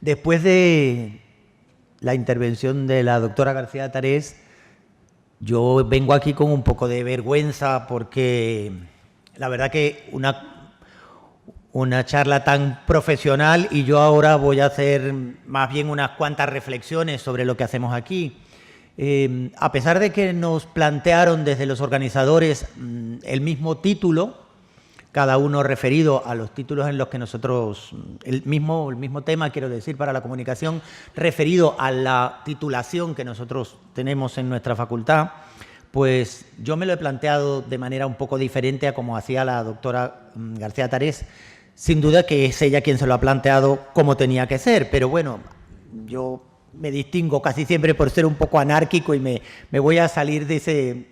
Después de la intervención de la doctora García Tarés, yo vengo aquí con un poco de vergüenza porque la verdad que una charla tan profesional y yo ahora voy a hacer más bien unas cuantas reflexiones sobre lo que hacemos aquí. A pesar de que nos plantearon desde los organizadores el mismo título, cada uno referido a los títulos en los que nosotros, el mismo tema, quiero decir, para la comunicación, referido a la titulación que nosotros tenemos en nuestra facultad, pues yo me lo he planteado de manera un poco diferente a como hacía la doctora García Tarés. Sin duda que es ella quien se lo ha planteado como tenía que ser, pero bueno, yo me distingo casi siempre por ser un poco anárquico y me voy a salir de ese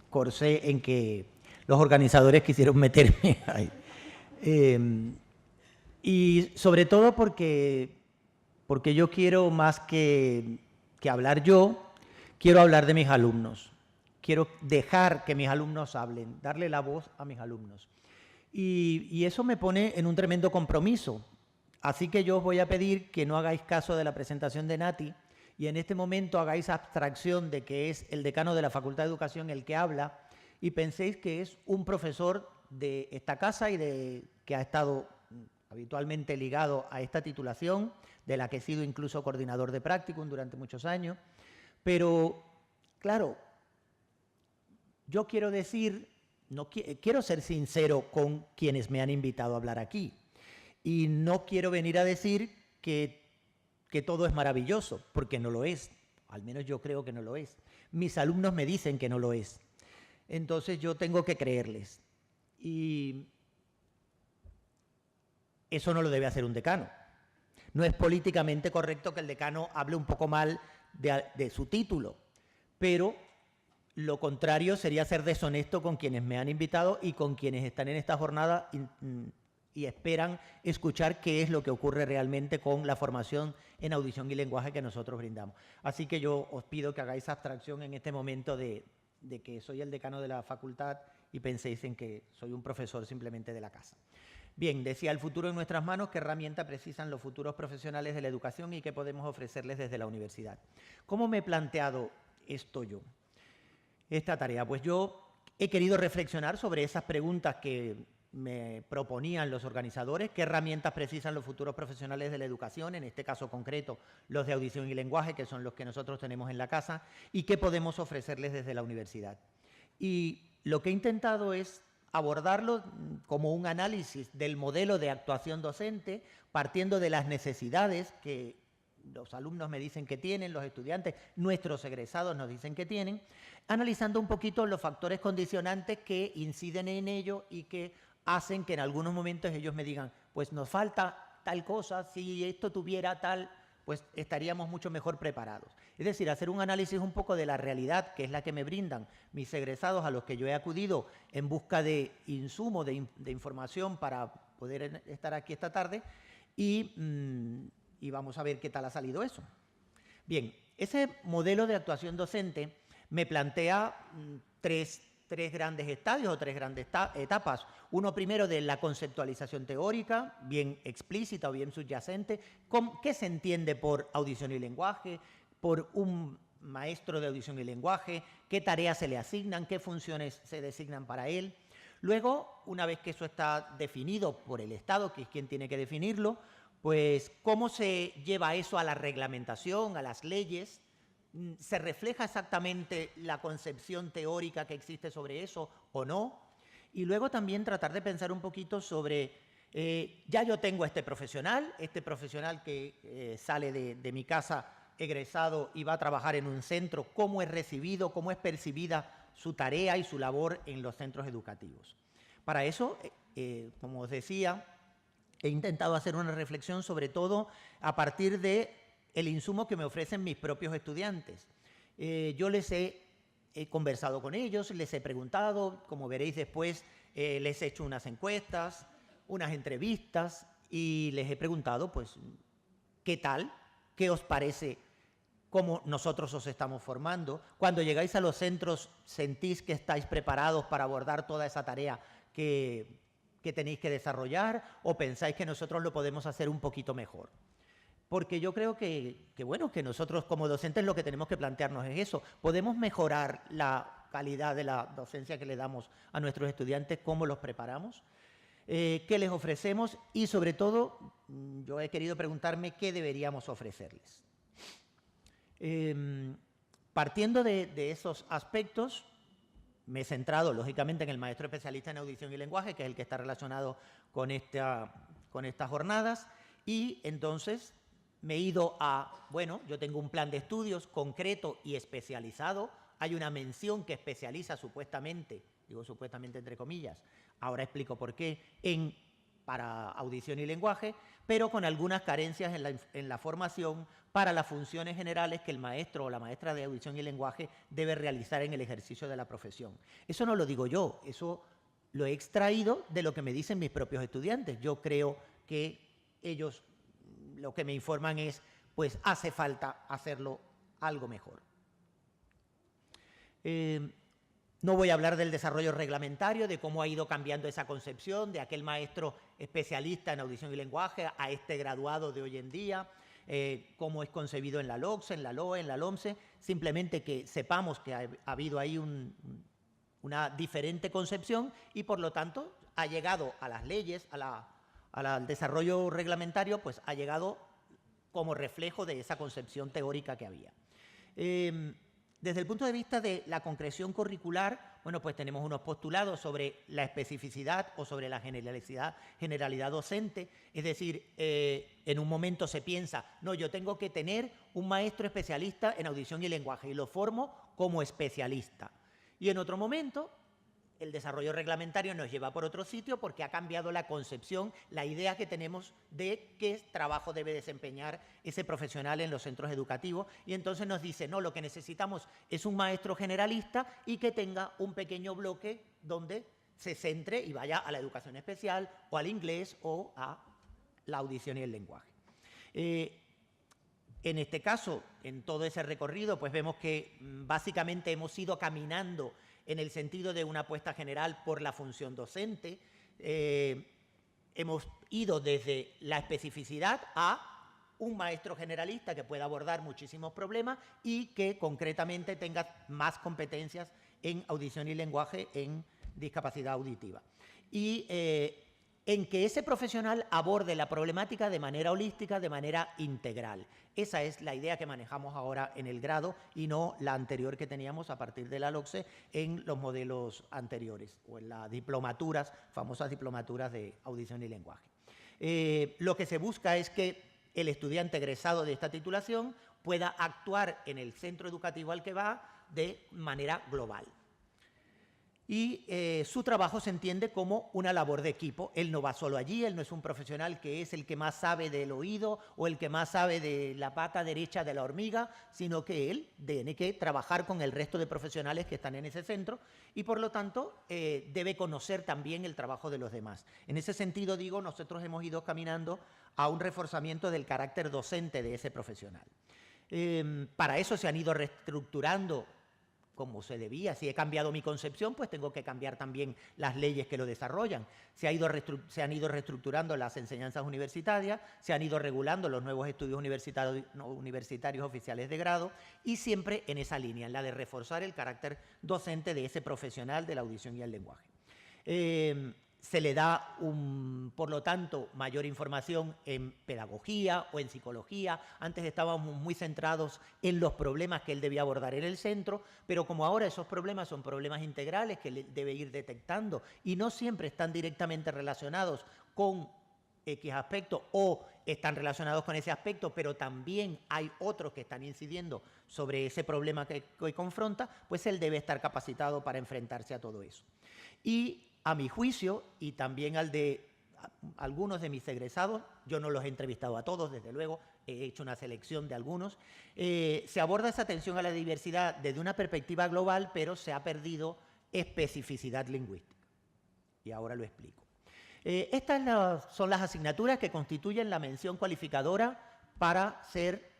corsé en que los organizadores quisieron meterme ahí. Y sobre todo porque yo quiero más que hablar yo, quiero hablar de mis alumnos. Quiero dejar que mis alumnos hablen, darle la voz a mis alumnos. Y eso me pone en un tremendo compromiso. Así que yo os voy a pedir que no hagáis caso de la presentación de Nati y en este momento hagáis abstracción de que es el decano de la Facultad de Educación el que habla y penséis que es un profesor de esta casa y que ha estado habitualmente ligado a esta titulación, de la que he sido incluso coordinador de practicum durante muchos años. Pero, claro, yo quiero decir, quiero ser sincero con quienes me han invitado a hablar aquí. Y no quiero venir a decir que todo es maravilloso, porque no lo es. Al menos yo creo que no lo es. Mis alumnos me dicen que no lo es. Entonces yo tengo que creerles. Y eso no lo debe hacer un decano. No es políticamente correcto que el decano hable un poco mal de su título, pero lo contrario sería ser deshonesto con quienes me han invitado y con quienes están en esta jornada y esperan escuchar qué es lo que ocurre realmente con la formación en audición y lenguaje que nosotros brindamos. Así que yo os pido que hagáis abstracción en este momento de que soy el decano de la facultad y penséis en que soy un profesor simplemente de la casa. Bien, decía, el futuro en nuestras manos, ¿qué herramienta precisan los futuros profesionales de la educación y qué podemos ofrecerles desde la universidad? ¿Cómo me he planteado esto yo? Esta tarea, pues yo he querido reflexionar sobre esas preguntas que me proponían los organizadores, qué herramientas precisan los futuros profesionales de la educación, en este caso concreto los de audición y lenguaje, que son los que nosotros tenemos en la casa, y qué podemos ofrecerles desde la universidad. Y lo que he intentado es abordarlo como un análisis del modelo de actuación docente, partiendo de las necesidades que los alumnos me dicen que tienen, los estudiantes, nuestros egresados nos dicen que tienen, analizando un poquito los factores condicionantes que inciden en ello y que hacen que en algunos momentos ellos me digan, pues nos falta tal cosa, si esto tuviera tal, pues estaríamos mucho mejor preparados. Es decir, hacer un análisis un poco de la realidad, que es la que me brindan mis egresados a los que yo he acudido en busca de insumo, de información para poder estar aquí esta tarde y vamos a ver qué tal ha salido eso. Bien, ese modelo de actuación docente me plantea tres grandes estadios o tres grandes etapas. Uno primero de la conceptualización teórica, bien explícita o bien subyacente, qué se entiende por audición y lenguaje, por un maestro de audición y lenguaje, qué tareas se le asignan, qué funciones se designan para él. Luego, una vez que eso está definido por el Estado, que es quien tiene que definirlo, pues cómo se lleva eso a la reglamentación, a las leyes. ¿Se refleja exactamente la concepción teórica que existe sobre eso o no? Y luego también tratar de pensar un poquito sobre, ya yo tengo a este profesional que sale de mi casa egresado y va a trabajar en un centro, cómo es recibido, cómo es percibida su tarea y su labor en los centros educativos. Para eso, como os decía, he intentado hacer una reflexión sobre todo a partir de el insumo que me ofrecen mis propios estudiantes. Yo les he conversado con ellos, les he preguntado, como veréis después, les he hecho unas encuestas, unas entrevistas y les he preguntado, pues, ¿qué tal? ¿Qué os parece cómo nosotros os estamos formando? Cuando llegáis a los centros, ¿sentís que estáis preparados para abordar toda esa tarea que tenéis que desarrollar o pensáis que nosotros lo podemos hacer un poquito mejor? porque yo creo bueno, que nosotros como docentes lo que tenemos que plantearnos es eso. Podemos mejorar la calidad de la docencia que le damos a nuestros estudiantes, cómo los preparamos, qué les ofrecemos y, sobre todo, yo he querido preguntarme qué deberíamos ofrecerles. Partiendo de esos aspectos, me he centrado, lógicamente, en el maestro especialista en audición y lenguaje, que es el que está relacionado con estas jornadas, y entonces me he ido a, bueno, yo tengo un plan de estudios concreto y especializado, hay una mención que especializa supuestamente, digo supuestamente entre comillas, ahora explico por qué, para audición y lenguaje, pero con algunas carencias en la formación para las funciones generales que el maestro o la maestra de audición y lenguaje debe realizar en el ejercicio de la profesión. Eso no lo digo yo, eso lo he extraído de lo que me dicen mis propios estudiantes. Yo creo que ellos lo que me informan es, pues hace falta hacerlo algo mejor. No voy a hablar del desarrollo reglamentario, de cómo ha ido cambiando esa concepción de aquel maestro especialista en audición y lenguaje a este graduado de hoy en día, cómo es concebido en la LOCSE, en la LOE, en la LOMSE, simplemente que sepamos que ha habido ahí una diferente concepción y, por lo tanto, ha llegado a las leyes, al desarrollo reglamentario, pues ha llegado como reflejo de esa concepción teórica que había. Desde el punto de vista de la concreción curricular, bueno, pues tenemos unos postulados sobre la especificidad o sobre la generalidad docente, es decir, en un momento se piensa, no, yo tengo que tener un maestro especialista en audición y lenguaje y lo formo como especialista. Y en otro momento, el desarrollo reglamentario nos lleva por otro sitio porque ha cambiado la concepción, la idea que tenemos de qué trabajo debe desempeñar ese profesional en los centros educativos y entonces nos dice, no, lo que necesitamos es un maestro generalista y que tenga un pequeño bloque donde se centre y vaya a la educación especial o al inglés o a la audición y el lenguaje. En este caso, en todo ese recorrido, pues vemos que básicamente hemos ido caminando en el sentido de una apuesta general por la función docente. Hemos ido desde la especificidad a un maestro generalista que pueda abordar muchísimos problemas y que concretamente tenga más competencias en audición y lenguaje en discapacidad auditiva. Y en que ese profesional aborde la problemática de manera holística, de manera integral. Esa es la idea que manejamos ahora en el grado y no la anterior que teníamos a partir de la LOCSE en los modelos anteriores o en las diplomaturas, famosas diplomaturas de audición y lenguaje. Lo que se busca es que el estudiante egresado de esta titulación pueda actuar en el centro educativo al que va de manera global. Y su trabajo se entiende como una labor de equipo. Él no va solo allí, él no es un profesional que es el que más sabe del oído o el que más sabe de la pata derecha de la hormiga, sino que él tiene que trabajar con el resto de profesionales que están en ese centro y, por lo tanto, debe conocer también el trabajo de los demás. En ese sentido, digo, nosotros hemos ido caminando a un reforzamiento del carácter docente de ese profesional. Para eso se han ido reestructurando como se debía. Si he cambiado mi concepción, pues tengo que cambiar también las leyes que lo desarrollan. Se han ido reestructurando las enseñanzas universitarias, se han ido regulando los nuevos estudios universitarios oficiales de grado y siempre en esa línea, en la de reforzar el carácter docente de ese profesional de la audición y el lenguaje. Se le da, por lo tanto, mayor información en pedagogía o en psicología. Antes estábamos muy centrados en los problemas que él debía abordar en el centro, pero como ahora esos problemas son problemas integrales que él debe ir detectando y no siempre están directamente relacionados con X aspecto o están relacionados con ese aspecto, pero también hay otros que están incidiendo sobre ese problema que hoy confronta, pues él debe estar capacitado para enfrentarse a todo eso. Y a mi juicio, y también al de algunos de mis egresados, yo no los he entrevistado a todos, desde luego, he hecho una selección de algunos, se aborda esa atención a la diversidad desde una perspectiva global, pero se ha perdido especificidad lingüística. Y ahora lo explico. Estas son las asignaturas que constituyen la mención cualificadora para ser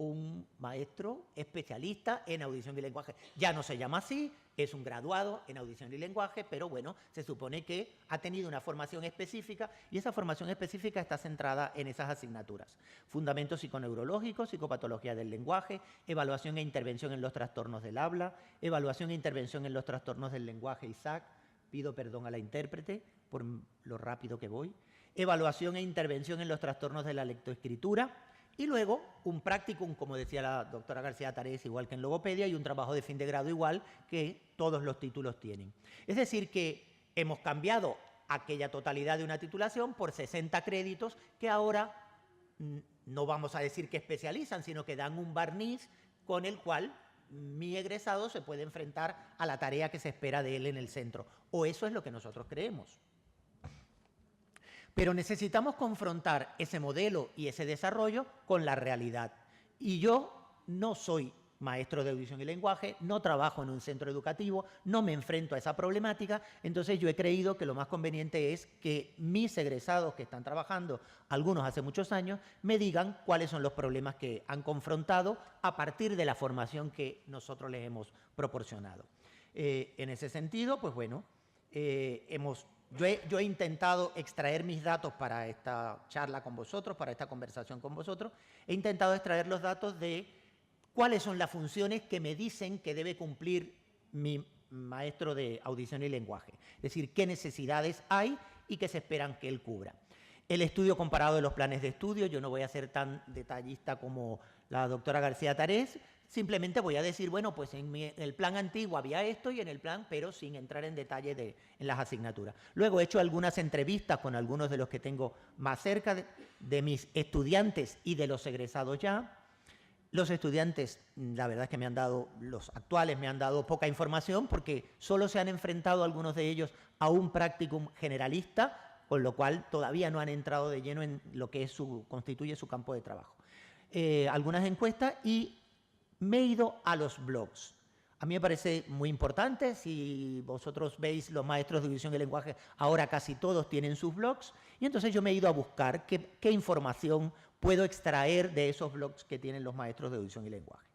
un maestro especialista en audición y lenguaje. Ya no se llama así, es un graduado en audición y lenguaje, pero bueno, se supone que ha tenido una formación específica y esa formación específica está centrada en esas asignaturas. Fundamentos psiconeurológicos, psicopatología del lenguaje, evaluación e intervención en los trastornos del habla, evaluación e intervención en los trastornos del lenguaje ISAC, pido perdón a la intérprete por lo rápido que voy, evaluación e intervención en los trastornos de la lectoescritura, y luego un practicum, como decía la doctora García Tarés, igual que en logopedia, y un trabajo de fin de grado igual que todos los títulos tienen. Es decir, que hemos cambiado aquella totalidad de una titulación por 60 créditos que ahora no vamos a decir que especializan, sino que dan un barniz con el cual mi egresado se puede enfrentar a la tarea que se espera de él en el centro. O eso es lo que nosotros creemos. Pero necesitamos confrontar ese modelo y ese desarrollo con la realidad. Y yo no soy maestro de audición y lenguaje, no trabajo en un centro educativo, no me enfrento a esa problemática, entonces yo he creído que lo más conveniente es que mis egresados que están trabajando, algunos hace muchos años, me digan cuáles son los problemas que han confrontado a partir de la formación que nosotros les hemos proporcionado. En ese sentido, pues bueno, yo he intentado extraer mis datos para esta charla con vosotros, para esta conversación con vosotros. He intentado extraer los datos de cuáles son las funciones que me dicen que debe cumplir mi maestro de audición y lenguaje. Es decir, qué necesidades hay y qué se esperan que él cubra. El estudio comparado de los planes de estudio, yo no voy a ser tan detallista como la doctora García Tarés, simplemente voy a decir, bueno, pues en el plan antiguo había esto y en el plan, pero sin entrar en detalle en las asignaturas. Luego he hecho algunas entrevistas con algunos de los que tengo más cerca, de mis estudiantes y de los egresados ya. Los estudiantes, la verdad es que los actuales me han dado poca información porque solo se han enfrentado algunos de ellos a un practicum generalista, con lo cual todavía no han entrado de lleno en lo que constituye su campo de trabajo. Algunas encuestas y me he ido a los blogs. A mí me parece muy importante, si vosotros veis los maestros de audición y lenguaje, ahora casi todos tienen sus blogs, y entonces yo me he ido a buscar qué información puedo extraer de esos blogs que tienen los maestros de audición y lenguaje.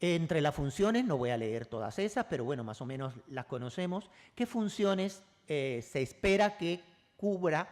Entre las funciones, no voy a leer todas esas, pero bueno, más o menos las conocemos. ¿Qué funciones se espera que cubra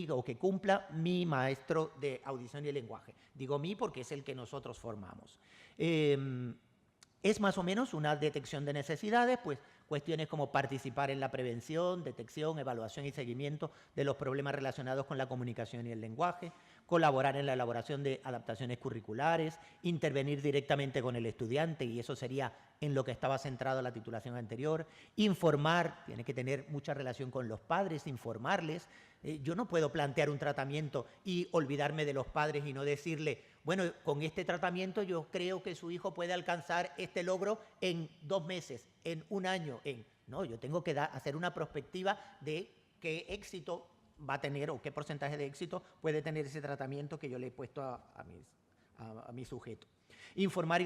o que cumpla mi maestro de audición y lenguaje? Digo mí porque es el que nosotros formamos. Es más o menos una detección de necesidades, pues cuestiones como participar en la prevención, detección, evaluación y seguimiento de los problemas relacionados con la comunicación y el lenguaje, colaborar en la elaboración de adaptaciones curriculares, intervenir directamente con el estudiante, y eso sería en lo que estaba centrado la titulación anterior, informar, tiene que tener mucha relación con los padres, informarles. Yo no puedo plantear un tratamiento y olvidarme de los padres y no decirle, bueno, con este tratamiento yo creo que su hijo puede alcanzar este logro en 2 meses, en 1 año. No, yo tengo que hacer una prospectiva de qué éxito va a tener o qué porcentaje de éxito puede tener ese tratamiento que yo le he puesto a mi sujeto. Informar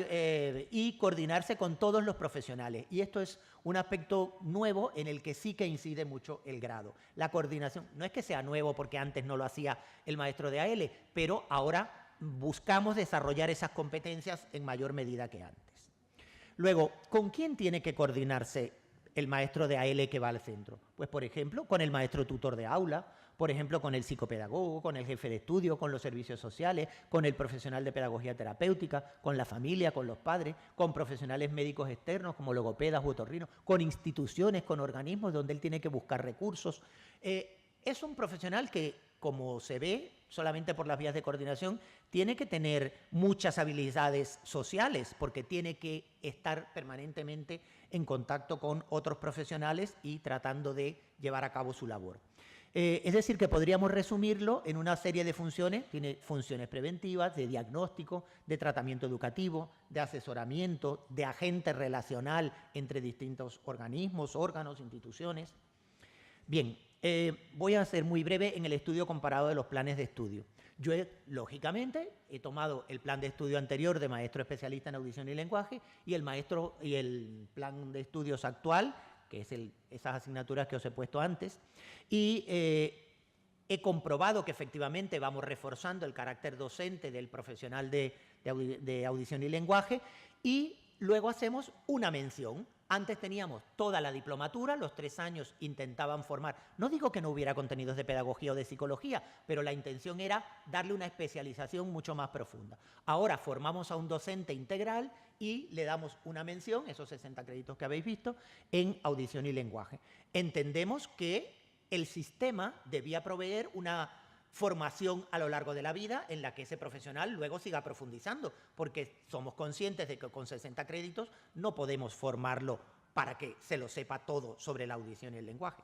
y coordinarse con todos los profesionales. Y esto es un aspecto nuevo en el que sí que incide mucho el grado. La coordinación, no es que sea nuevo porque antes no lo hacía el maestro de AL, pero ahora buscamos desarrollar esas competencias en mayor medida que antes. Luego, ¿con quién tiene que coordinarse el maestro de AL que va al centro? Pues, por ejemplo, con el maestro tutor de aula, por ejemplo, con el psicopedagogo, con el jefe de estudio, con los servicios sociales, con el profesional de pedagogía terapéutica, con la familia, con los padres, con profesionales médicos externos como logopedas u otorrinos, con instituciones, con organismos donde él tiene que buscar recursos. Es un profesional que, como se ve solamente por las vías de coordinación, tiene que tener muchas habilidades sociales porque tiene que estar permanentemente en contacto con otros profesionales y tratando de llevar a cabo su labor. Es decir, que podríamos resumirlo en una serie de funciones. Tiene funciones preventivas, de diagnóstico, de tratamiento educativo, de asesoramiento, de agente relacional entre distintos organismos, órganos, instituciones. Bien, voy a ser muy breve en el estudio comparado de los planes de estudio. Yo, lógicamente, he tomado el plan de estudio anterior de maestro especialista en audición y lenguaje y el plan de estudios actual, que es esas asignaturas que os he puesto antes, y He comprobado que efectivamente vamos reforzando el carácter docente del profesional de audición y lenguaje y luego hacemos una mención. Antes teníamos toda la diplomatura, los 3 años intentaban formar. No digo que no hubiera contenidos de pedagogía o de psicología, pero la intención era darle una especialización mucho más profunda. Ahora formamos a un docente integral y le damos una mención, esos 60 créditos que habéis visto, en audición y lenguaje. Entendemos que el sistema debía proveer una formación a lo largo de la vida en la que ese profesional luego siga profundizando, porque somos conscientes de que con 60 créditos no podemos formarlo para que se lo sepa todo sobre la audición y el lenguaje.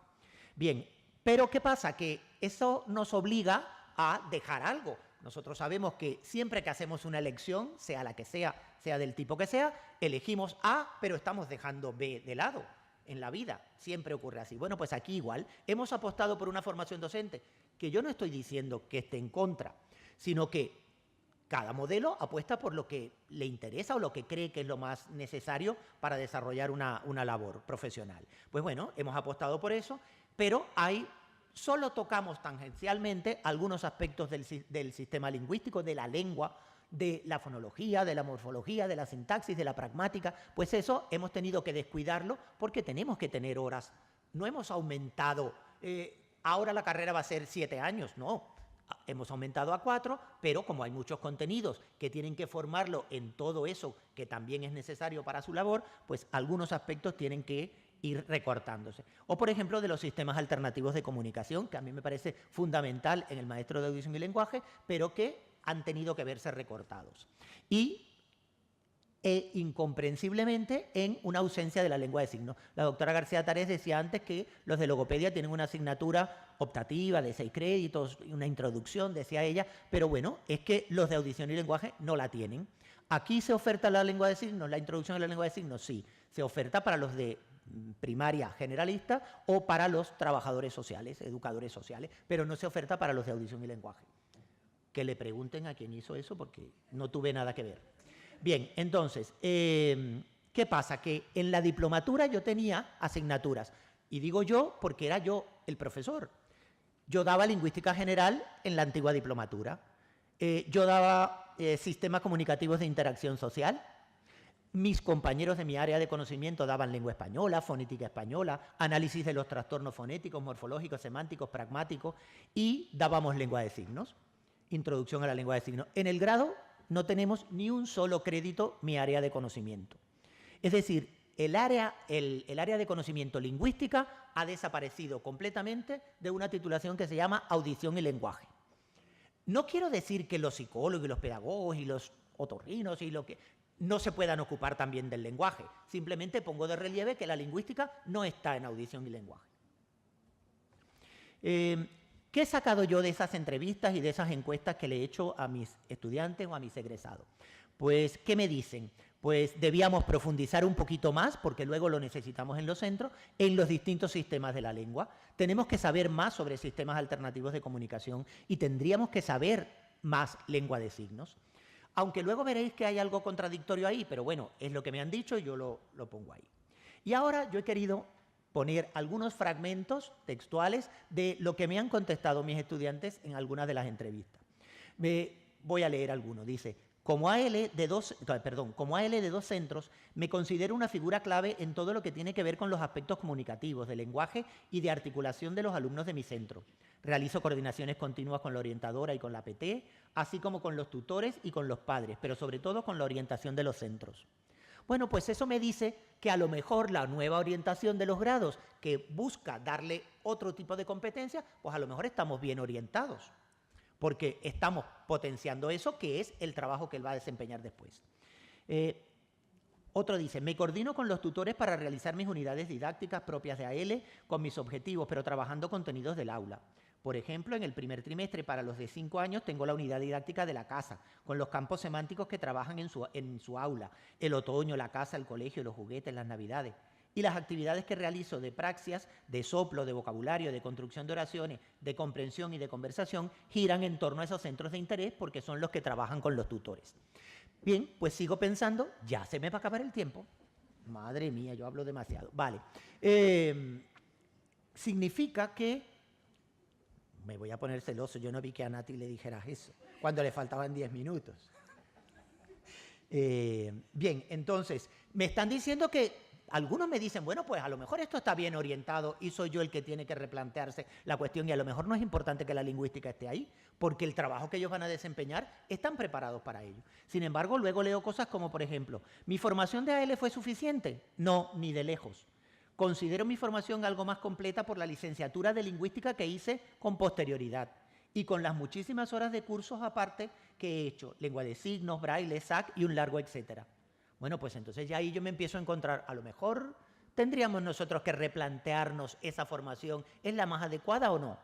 Bien, pero ¿qué pasa? Que eso nos obliga a dejar algo. Nosotros sabemos que siempre que hacemos una elección, sea la que sea del tipo que sea, elegimos A, pero estamos dejando B de lado. En la vida siempre ocurre así. Bueno, pues aquí igual. Hemos apostado por una formación docente, que yo no estoy diciendo que esté en contra, sino que cada modelo apuesta por lo que le interesa o lo que cree que es lo más necesario para desarrollar una labor profesional. Pues bueno, hemos apostado por eso, pero solo tocamos tangencialmente algunos aspectos del sistema lingüístico, de la lengua, de la fonología, de la morfología, de la sintaxis, de la pragmática, pues eso hemos tenido que descuidarlo porque tenemos que tener horas. No hemos aumentado, ahora la carrera va a ser 7 años, no. Hemos aumentado a 4, pero como hay muchos contenidos que tienen que formarlo en todo eso que también es necesario para su labor, pues algunos aspectos tienen que ir recortándose. O, por ejemplo, de los sistemas alternativos de comunicación, que a mí me parece fundamental en el maestro de audición y lenguaje, pero que han tenido que verse recortados. Y incomprensiblemente en una ausencia de la lengua de signos. La doctora García Tarés decía antes que los de logopedia tienen una asignatura optativa de 6 créditos, una introducción, decía ella, pero bueno, es que los de audición y lenguaje no la tienen. Aquí se oferta la lengua de signos, la introducción a la lengua de signos, sí, se oferta para los de primaria generalista o para los trabajadores sociales, educadores sociales, pero no se oferta para los de audición y lenguaje. Que le pregunten a quién hizo eso porque no tuve nada que ver. Bien, entonces, ¿qué pasa? Que en la diplomatura yo tenía asignaturas, y digo yo porque era yo el profesor. Yo daba lingüística general en la antigua diplomatura, yo daba sistemas comunicativos de interacción social, mis compañeros de mi área de conocimiento daban lengua española, fonética española, análisis de los trastornos fonéticos, morfológicos, semánticos, pragmáticos, y dábamos lengua de signos. Introducción a la lengua de signos. En el grado no tenemos ni un solo crédito mi área de conocimiento. Es decir, el área de conocimiento lingüística ha desaparecido completamente de una titulación que se llama audición y lenguaje. No quiero decir que los psicólogos y los pedagogos y los otorrinos y lo que no se puedan ocupar también del lenguaje. Simplemente pongo de relieve que la lingüística no está en audición y lenguaje. ¿Qué he sacado yo de esas entrevistas y de esas encuestas que le he hecho a mis estudiantes o a mis egresados? Pues, ¿qué me dicen? Pues debíamos profundizar un poquito más, porque luego lo necesitamos en los centros, en los distintos sistemas de la lengua. Tenemos que saber más sobre sistemas alternativos de comunicación y tendríamos que saber más lengua de signos. Aunque luego veréis que hay algo contradictorio ahí, pero bueno, es lo que me han dicho y yo lo pongo ahí. Y ahora yo he querido poner algunos fragmentos textuales de lo que me han contestado mis estudiantes en algunas de las entrevistas. Voy a leer algunos. Dice, como AL de dos centros, me considero una figura clave en todo lo que tiene que ver con los aspectos comunicativos, de lenguaje y de articulación de los alumnos de mi centro. Realizo coordinaciones continuas con la orientadora y con la PT, así como con los tutores y con los padres, pero sobre todo con la orientación de los centros. Bueno, pues eso me dice que a lo mejor la nueva orientación de los grados, que busca darle otro tipo de competencia, pues a lo mejor estamos bien orientados, porque estamos potenciando eso, que es el trabajo que él va a desempeñar después. Otro dice, me coordino con los tutores para realizar mis unidades didácticas propias de AL con mis objetivos, pero trabajando contenidos del aula. Por ejemplo, en el primer trimestre para los de 5 años tengo la unidad didáctica de la casa, con los campos semánticos que trabajan en su aula, el otoño, la casa, el colegio, los juguetes, las navidades. Y las actividades que realizo de praxias, de soplo, de vocabulario, de construcción de oraciones, de comprensión y de conversación giran en torno a esos centros de interés porque son los que trabajan con los tutores. Bien, pues sigo pensando, ya se me va a acabar el tiempo. Madre mía, yo hablo demasiado. Vale. Significa que me voy a poner celoso. Yo no vi que a Nati le dijeras eso, cuando le faltaban 10 minutos. Bien, entonces, me están diciendo que algunos me dicen, bueno, pues a lo mejor esto está bien orientado y soy yo el que tiene que replantearse la cuestión y a lo mejor no es importante que la lingüística esté ahí, porque el trabajo que ellos van a desempeñar están preparados para ello. Sin embargo, luego leo cosas como, por ejemplo, ¿mi formación de AL fue suficiente? No, ni de lejos. Considero mi formación algo más completa por la licenciatura de lingüística que hice con posterioridad y con las muchísimas horas de cursos aparte que he hecho, lengua de signos, braille, SAC y un largo etcétera. Bueno, pues entonces ya ahí yo me empiezo a encontrar, a lo mejor tendríamos nosotros que replantearnos esa formación, ¿es la más adecuada o no?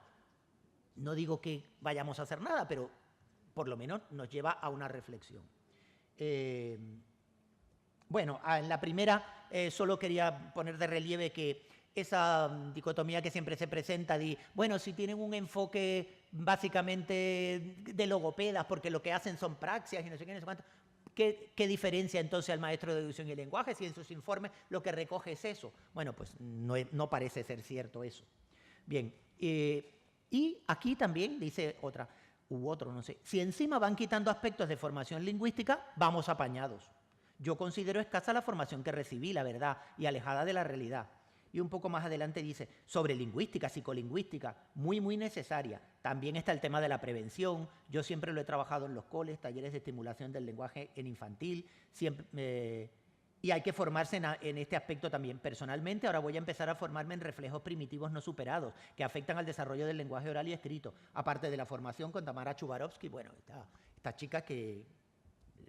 No digo que vayamos a hacer nada, pero por lo menos nos lleva a una reflexión. Bueno, en la primera solo quería poner de relieve que esa dicotomía que siempre se presenta de, bueno, si tienen un enfoque básicamente de logopedas, porque lo que hacen son praxias y no sé qué, no sé cuánto, ¿qué diferencia entonces al maestro de deducción y lenguaje si en sus informes lo que recoge es eso? Bueno, pues no parece ser cierto eso. Bien, y aquí también dice otra, no sé, si encima van quitando aspectos de formación lingüística, vamos apañados. Yo considero escasa la formación que recibí, la verdad, y alejada de la realidad. Y un poco más adelante dice, sobre lingüística, psicolingüística, muy, muy necesaria. También está el tema de la prevención. Yo siempre lo he trabajado en los coles, talleres de estimulación del lenguaje en infantil. Y hay que formarse en este aspecto también. Personalmente, ahora voy a empezar a formarme en reflejos primitivos no superados, que afectan al desarrollo del lenguaje oral y escrito. Aparte de la formación con Tamara Chubarovsky, bueno, esta chica que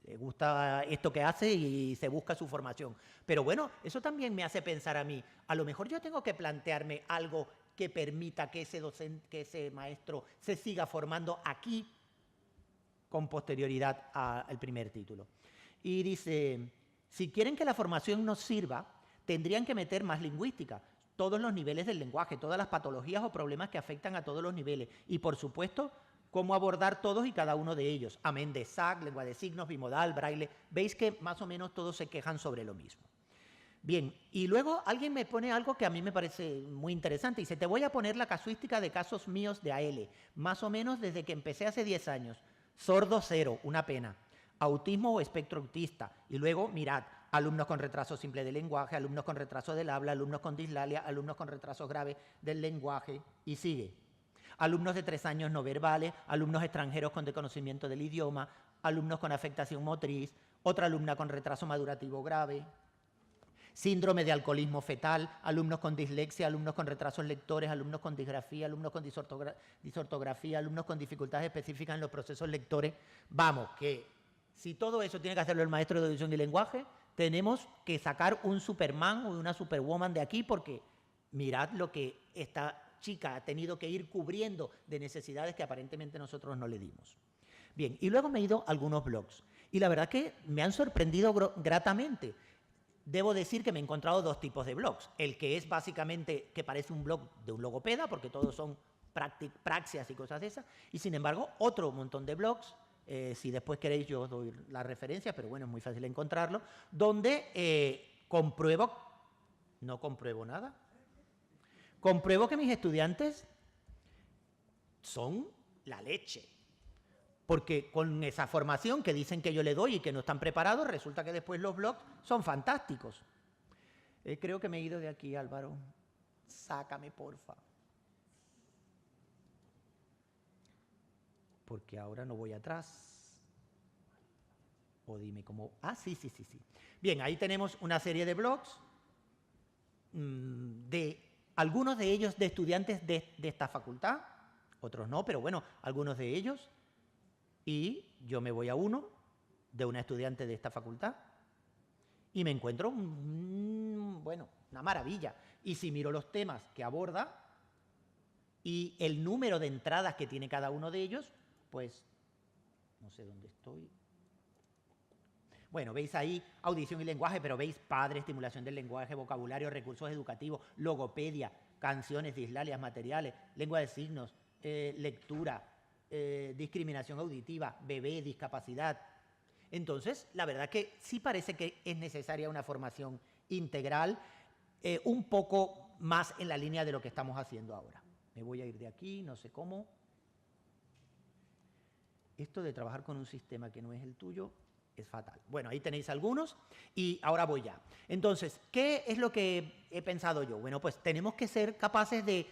le gusta esto que hace y se busca su formación. Pero bueno, eso también me hace pensar a mí, a lo mejor yo tengo que plantearme algo que permita que ese docente, que ese maestro se siga formando aquí con posterioridad al primer título. Y dice, si quieren que la formación nos sirva, tendrían que meter más lingüística, todos los niveles del lenguaje, todas las patologías o problemas que afectan a todos los niveles y, por supuesto, cómo abordar todos y cada uno de ellos. Amén de SAC, lengua de signos, bimodal, braille. Veis que más o menos todos se quejan sobre lo mismo. Bien, y luego alguien me pone algo que a mí me parece muy interesante. Dice, te voy a poner la casuística de casos míos de AL, más o menos desde que empecé hace 10 años. Sordo 0, una pena. Autismo o espectro autista. Y luego, mirad, alumnos con retraso simple del lenguaje, alumnos con retraso del habla, alumnos con dislalia, alumnos con retrasos graves del lenguaje, y sigue. Alumnos de 3 años no verbales, alumnos extranjeros con desconocimiento del idioma, alumnos con afectación motriz, otra alumna con retraso madurativo grave, síndrome de alcoholismo fetal, alumnos con dislexia, alumnos con retrasos lectores, alumnos con disgrafía, alumnos con disortografía, alumnos con dificultades específicas en los procesos lectores. Vamos, que si todo eso tiene que hacerlo el maestro de audición y lenguaje, tenemos que sacar un Superman o una Superwoman de aquí porque mirad lo que esta chica ha tenido que ir cubriendo de necesidades que aparentemente nosotros no le dimos. Bien, y luego me he ido a algunos blogs. Y la verdad que me han sorprendido gratamente. Debo decir que me he encontrado 2 tipos de blogs. El que es básicamente, que parece un blog de un logopeda, porque todos son praxias y cosas de esas. Y sin embargo, otro montón de blogs, si después queréis yo os doy la referencia, pero bueno, es muy fácil encontrarlo, donde no compruebo nada. Compruebo que mis estudiantes son la leche. Porque con esa formación que dicen que yo le doy y que no están preparados, resulta que después los blogs son fantásticos. Creo que me he ido de aquí, Álvaro. Sácame, porfa. Porque ahora no voy atrás. O dime cómo... Ah, sí. Bien, ahí tenemos una serie de blogs de algunos de ellos de estudiantes de esta facultad, otros no, pero bueno, algunos de ellos. Y yo me voy a uno de una estudiante de esta facultad y me encuentro, bueno, una maravilla. Y si miro los temas que aborda y el número de entradas que tiene cada uno de ellos, pues no sé dónde estoy. Bueno, veis ahí audición y lenguaje, pero veis padre, estimulación del lenguaje, vocabulario, recursos educativos, logopedia, canciones, dislalias, materiales, lengua de signos, lectura, discriminación auditiva, bebé, discapacidad. Entonces, la verdad que sí parece que es necesaria una formación integral, un poco más en la línea de lo que estamos haciendo ahora. Me voy a ir de aquí, no sé cómo. esto de trabajar con un sistema que no es el tuyo es fatal. Bueno, ahí tenéis algunos y ahora voy ya. Entonces, ¿qué es lo que he pensado yo? Bueno, pues tenemos que ser capaces de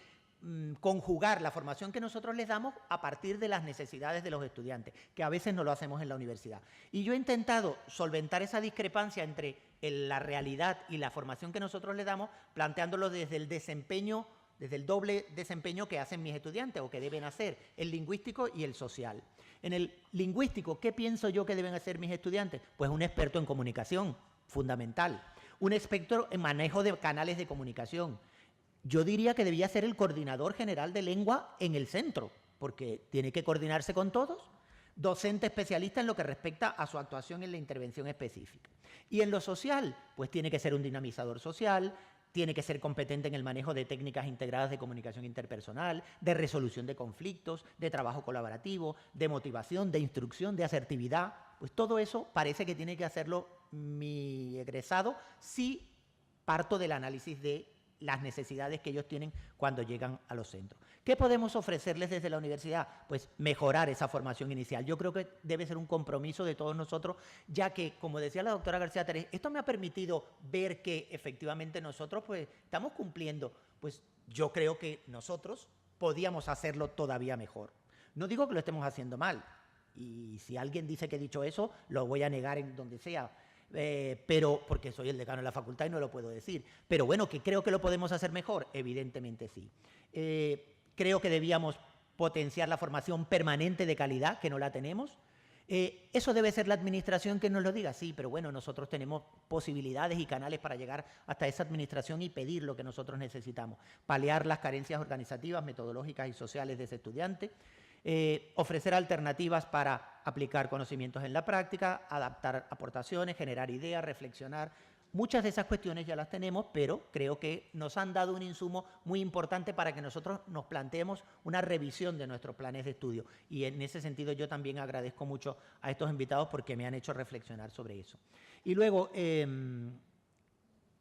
conjugar la formación que nosotros les damos a partir de las necesidades de los estudiantes, que a veces no lo hacemos en la universidad. Y yo he intentado solventar esa discrepancia entre la realidad y la formación que nosotros les damos, planteándolo desde el desempeño, desde el doble desempeño que hacen mis estudiantes o que deben hacer, el lingüístico y el social. En el lingüístico, ¿qué pienso yo que deben hacer mis estudiantes? Pues un experto en comunicación, fundamental. Un experto en manejo de canales de comunicación. Yo diría que debía ser el coordinador general de lengua en el centro, porque tiene que coordinarse con todos, docente especialista en lo que respecta a su actuación en la intervención específica. Y en lo social, pues tiene que ser un dinamizador social, tiene que ser competente en el manejo de técnicas integradas de comunicación interpersonal, de resolución de conflictos, de trabajo colaborativo, de motivación, de instrucción, de asertividad. Pues todo eso parece que tiene que hacerlo mi egresado si parto del análisis de las necesidades que ellos tienen cuando llegan a los centros. ¿Qué podemos ofrecerles desde la universidad? Pues mejorar esa formación inicial. Yo creo que debe ser un compromiso de todos nosotros, ya que, como decía la doctora García Terés, esto me ha permitido ver que efectivamente nosotros pues estamos cumpliendo. Pues yo creo que nosotros podíamos hacerlo todavía mejor. No digo que lo estemos haciendo mal, y si alguien dice que he dicho eso, lo voy a negar en donde sea, pero porque soy el decano de la facultad y no lo puedo decir. Pero bueno, que creo que lo podemos hacer mejor, evidentemente sí. Creo que debíamos potenciar la formación permanente de calidad, que no la tenemos. ¿Eso debe ser la administración que nos lo diga? Sí, pero bueno, nosotros tenemos posibilidades y canales para llegar hasta esa administración y pedir lo que nosotros necesitamos. Paliar las carencias organizativas, metodológicas y sociales de ese estudiante. Ofrecer alternativas para aplicar conocimientos en la práctica, adaptar aportaciones, generar ideas, reflexionar. Muchas de esas cuestiones ya las tenemos, pero creo que nos han dado un insumo muy importante para que nosotros nos planteemos una revisión de nuestros planes de estudio. Y en ese sentido yo también agradezco mucho a estos invitados porque me han hecho reflexionar sobre eso. Y luego,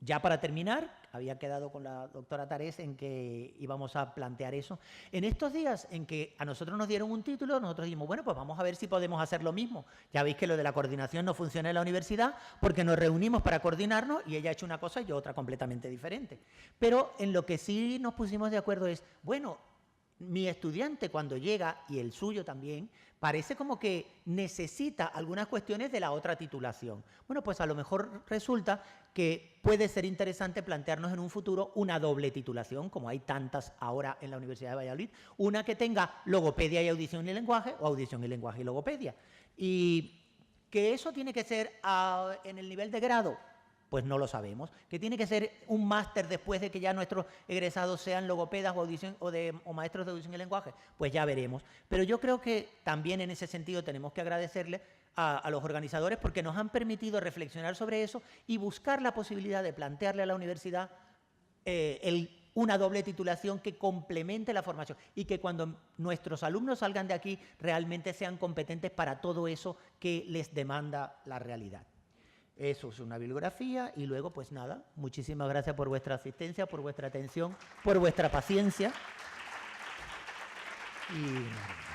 ya para terminar, había quedado con la doctora Tarés en que íbamos a plantear eso. En estos días en que a nosotros nos dieron un título, nosotros dijimos, bueno, pues vamos a ver si podemos hacer lo mismo. Ya veis que lo de la coordinación no funciona en la universidad porque nos reunimos para coordinarnos y ella ha hecho una cosa y yo otra completamente diferente. Pero en lo que sí nos pusimos de acuerdo es, bueno, mi estudiante cuando llega, y el suyo también, parece como que necesita algunas cuestiones de la otra titulación. Bueno, pues a lo mejor resulta que puede ser interesante plantearnos en un futuro una doble titulación, como hay tantas ahora en la Universidad de Valladolid, una que tenga logopedia y audición y lenguaje, o audición y lenguaje y logopedia. Y que eso tiene que ser en el nivel de grado, pues no lo sabemos. Que tiene que ser un máster después de que ya nuestros egresados sean logopedas o maestros de audición y lenguaje, pues ya veremos. Pero yo creo que también en ese sentido tenemos que agradecerle a los organizadores porque nos han permitido reflexionar sobre eso y buscar la posibilidad de plantearle a la universidad una doble titulación que complemente la formación y que cuando nuestros alumnos salgan de aquí realmente sean competentes para todo eso que les demanda la realidad. Eso es una bibliografía y luego, pues nada, muchísimas gracias por vuestra asistencia, por vuestra atención, por vuestra paciencia. Y